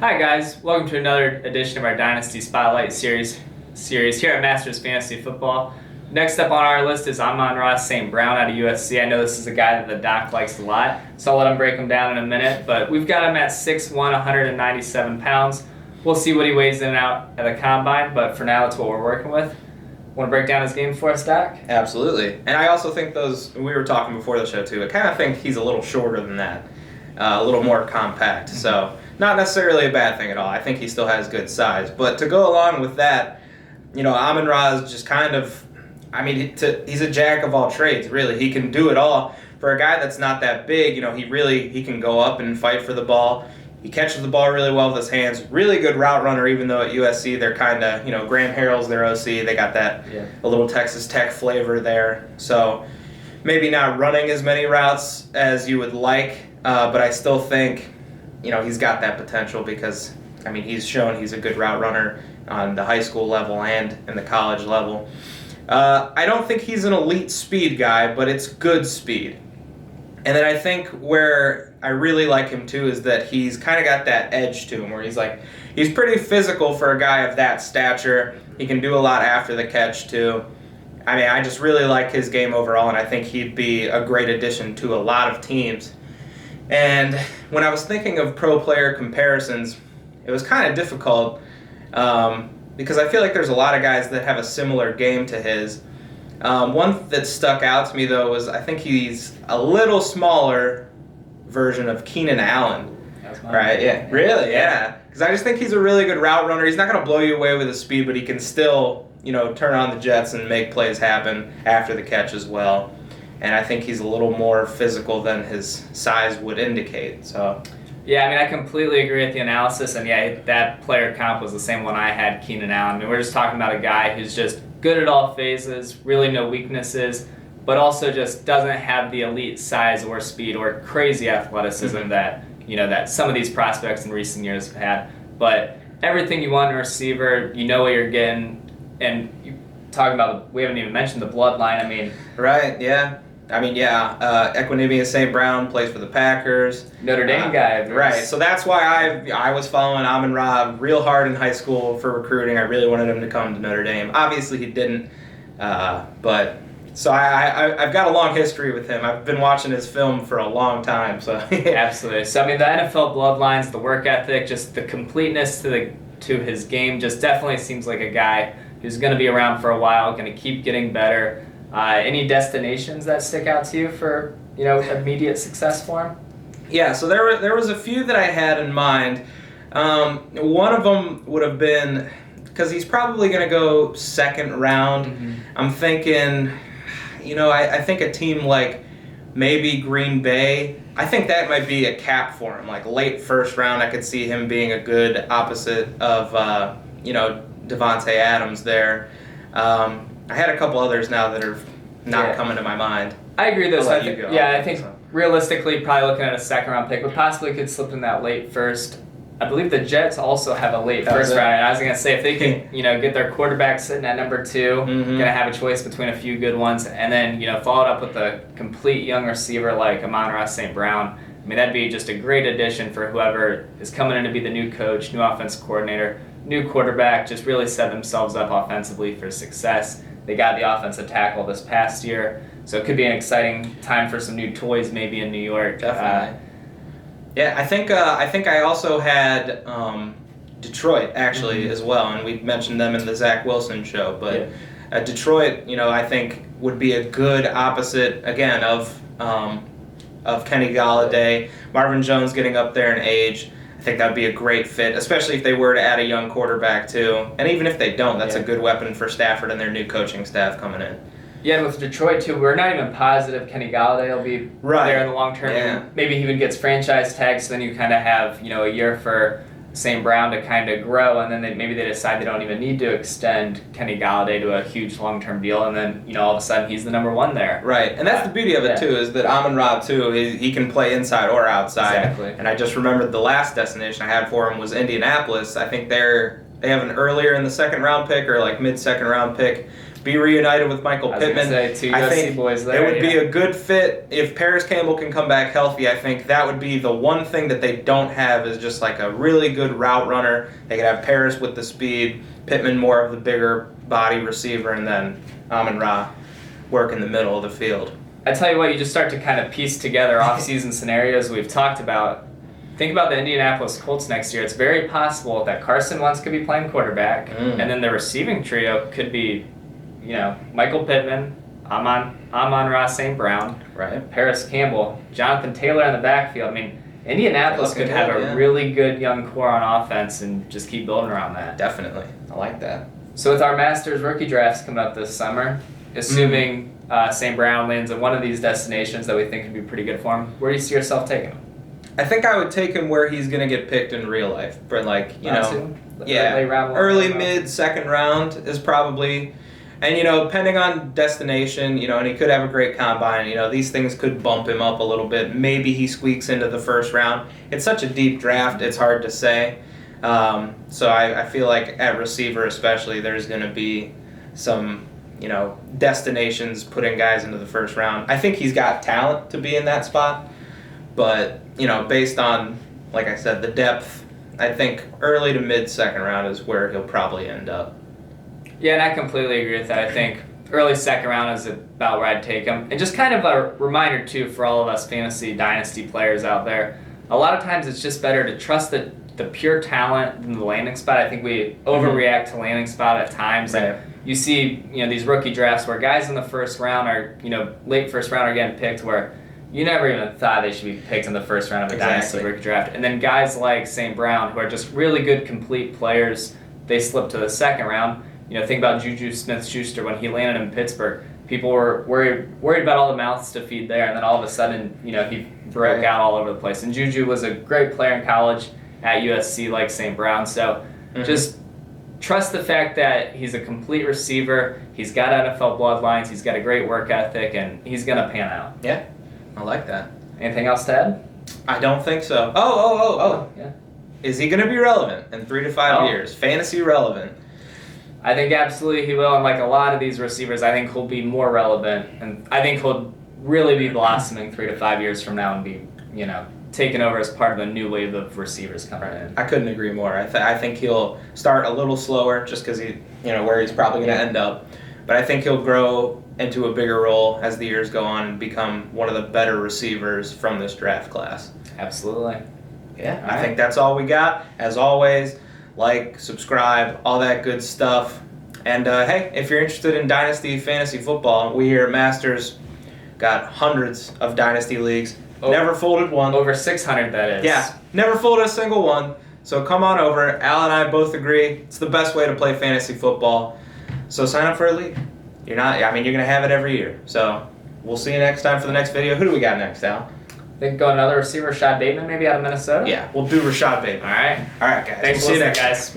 Hi guys, welcome to another edition of our Dynasty Spotlight series here at Masters Fantasy Football. Next up on our list is Amon-Ra St. Brown out of USC. I know this is a guy that the doc likes a lot, so I'll let him break him down in a minute. But we've got him at 6'1", 197 pounds. We'll see what he weighs in and out at the combine, but for now, that's what we're working with. Want to break down his game for us, Doc? Absolutely. And I also think we were talking before the show too, I kind of think he's a little shorter than that, a little more compact. Mm-hmm. So not necessarily a bad thing at all. I think he still has good size. But to go along with that, Amon-Ra is just kind of, he's a jack of all trades, really. He can do it all. For a guy that's not that big, he can go up and fight for the ball. He catches the ball really well with his hands. Really good route runner, even though at USC they're kind of, Graham Harrell's their OC. They got that a little Texas Tech flavor there. So maybe not running as many routes as you would like, but I still think, he's got that potential because, he's shown he's a good route runner on the high school level and in the college level. I don't think he's an elite speed guy, but it's good speed. And then I think where I really like him too is that he's kind of got that edge to him where he's pretty physical for a guy of that stature. He can do a lot after the catch too. I just really like his game overall, and I think he'd be a great addition to a lot of teams. And when I was thinking of pro player comparisons, it was kind of difficult because I feel like there's a lot of guys that have a similar game to his. One that stuck out to me, though, was I think he's a little smaller version of Keenan Allen. Right? Yeah. Really? Yeah. Because I just think he's a really good route runner. He's not going to blow you away with his speed, but he can still, turn on the jets and make plays happen after the catch as well. And I think he's a little more physical than his size would indicate. So. Yeah, I completely agree with the analysis, and that player comp was the same one I had, Keenan Allen. We're just talking about a guy who's just good at all phases, really no weaknesses, but also just doesn't have the elite size or speed or crazy athleticism that some of these prospects in recent years have had. But everything you want in a receiver, you know what you're getting, and you talking about, we haven't even mentioned the bloodline. Right, yeah. Equanimeous St. Brown plays for the Packers. Notre Dame guy. Right, so that's why I was following Amon-Ra real hard in high school for recruiting. I really wanted him to come to Notre Dame. Obviously he didn't, so I've got a long history with him. I've been watching his film for a long time. So Absolutely. So the NFL bloodlines, the work ethic, just the completeness to his game just definitely seems like a guy who's going to be around for a while, going to keep getting better. Any destinations that stick out to you for immediate success for him? Yeah, so there was a few that I had in mind. One of them would have been, because he's probably going to go second round. Mm-hmm. I'm thinking, I think a team like maybe Green Bay. I think that might be a cap for him. Like late first round, I could see him being a good opposite of Devontae Adams there. I had a couple others now that are not coming to my mind. I agree with this. I think so. Realistically, probably looking at a second round pick, but possibly could slip in that late first. I believe the Jets also have a late first round. And I was going to say, if they can, get their quarterback sitting at number 2, going to have a choice between a few good ones, and then, followed up with a complete young receiver like Amon-Ra St. Brown. That'd be just a great addition for whoever is coming in to be the new coach, new offensive coordinator, new quarterback, just really set themselves up offensively for success. They got the offensive tackle this past year, so it could be an exciting time for some new toys maybe in New York. Definitely. I think I also had Detroit actually as well, and we mentioned them in the Zach Wilson show. But Detroit, I think would be a good opposite again of Kenny Golladay. Marvin Jones getting up there in age. I think that would be a great fit, especially if they were to add a young quarterback too. And even if they don't, that's a good weapon for Stafford and their new coaching staff coming in. Yeah, and with Detroit too, we're not even positive Kenny Golladay will be there in the long term. Yeah. Maybe he even gets franchise tagged, so then you kind of have a year for St. Brown to kind of grow, and then maybe they decide they don't even need to extend Kenny Golladay to a huge long-term deal, and then all of a sudden he's the number 1 there. Right, and that's the beauty of it too, is that Amon-Ra too, he can play inside or outside. Exactly. And I just remembered the last destination I had for him was Indianapolis. I think they have an earlier in the second round pick or like mid-second round pick, be reunited with Michael I was Pittman. gonna say, two I USC think boys there. it would be a good fit if Paris Campbell can come back healthy. I think that would be the one thing that they don't have is just like a really good route runner. They could have Paris with the speed, Pittman more of the bigger body receiver, and then Amon-Ra work in the middle of the field. I tell you what, you just start to kind of piece together off-season scenarios we've talked about. Think about the Indianapolis Colts next year. It's very possible that Carson Wentz could be playing quarterback, and then the receiving trio could be, Michael Pittman, Amon-Ra St. Brown, Right. Paris Campbell, Jonathan Taylor in the backfield. I mean, Indianapolis could have a really good young core on offense and just keep building around that. Definitely. I like that. So with our Masters rookie drafts coming up this summer, assuming St. Brown lands at one of these destinations that we think could be pretty good for him, where do you see yourself taking him? I think I would take him where he's going to get picked in real life. But Late round one, early, mid, second round is probably... And, depending on destination, and he could have a great combine, these things could bump him up a little bit. Maybe he squeaks into the first round. It's such a deep draft, it's hard to say. So I feel like at receiver especially, there's going to be some, destinations putting guys into the first round. I think he's got talent to be in that spot. But, based on, like I said, the depth, I think early to mid second round is where he'll probably end up. Yeah, and I completely agree with that. I think early second round is about where I'd take him. And just kind of a reminder, too, for all of us fantasy dynasty players out there, a lot of times it's just better to trust the pure talent than the landing spot. I think we overreact to landing spot at times. Right. And you see, these rookie drafts where guys in the first round are, late first round are getting picked where you never even thought they should be picked in the first round of a dynasty rookie draft. And then guys like St. Brown, who are just really good, complete players, they slip to the second round. Think about Juju Smith-Schuster when he landed in Pittsburgh. People were worried about all the mouths to feed there, and then all of a sudden, he broke out all over the place. And Juju was a great player in college at USC, like St. Brown. So just trust the fact that he's a complete receiver. He's got NFL bloodlines. He's got a great work ethic, and he's gonna pan out. Yeah, I like that. Anything else to add? I don't think so. Oh. Yeah. Is he gonna be relevant in 3 to 5 years? Fantasy relevant. I think absolutely he will, and like a lot of these receivers, I think he'll be more relevant, and I think he'll really be blossoming 3 to 5 years from now and be, taken over as part of a new wave of receivers coming in. I couldn't agree more. I think he'll start a little slower just because where he's probably going to end up, but I think he'll grow into a bigger role as the years go on and become one of the better receivers from this draft class. Absolutely. Yeah, I think that's all we got. As always, like, subscribe, all that good stuff. And hey, if you're interested in Dynasty Fantasy Football, we here at Masters got hundreds of Dynasty leagues. Never folded one. Over 600, that is. Yeah, never folded a single one. So come on over. Al and I both agree it's the best way to play fantasy football. So sign up for a league. You're going to have it every year. So we'll see you next time for the next video. Who do we got next, Al? I think go another receiver, Rashad Bateman, maybe out of Minnesota. Yeah, we'll do Rashad Bateman. All right. All right, guys. Thanks for listening, guys.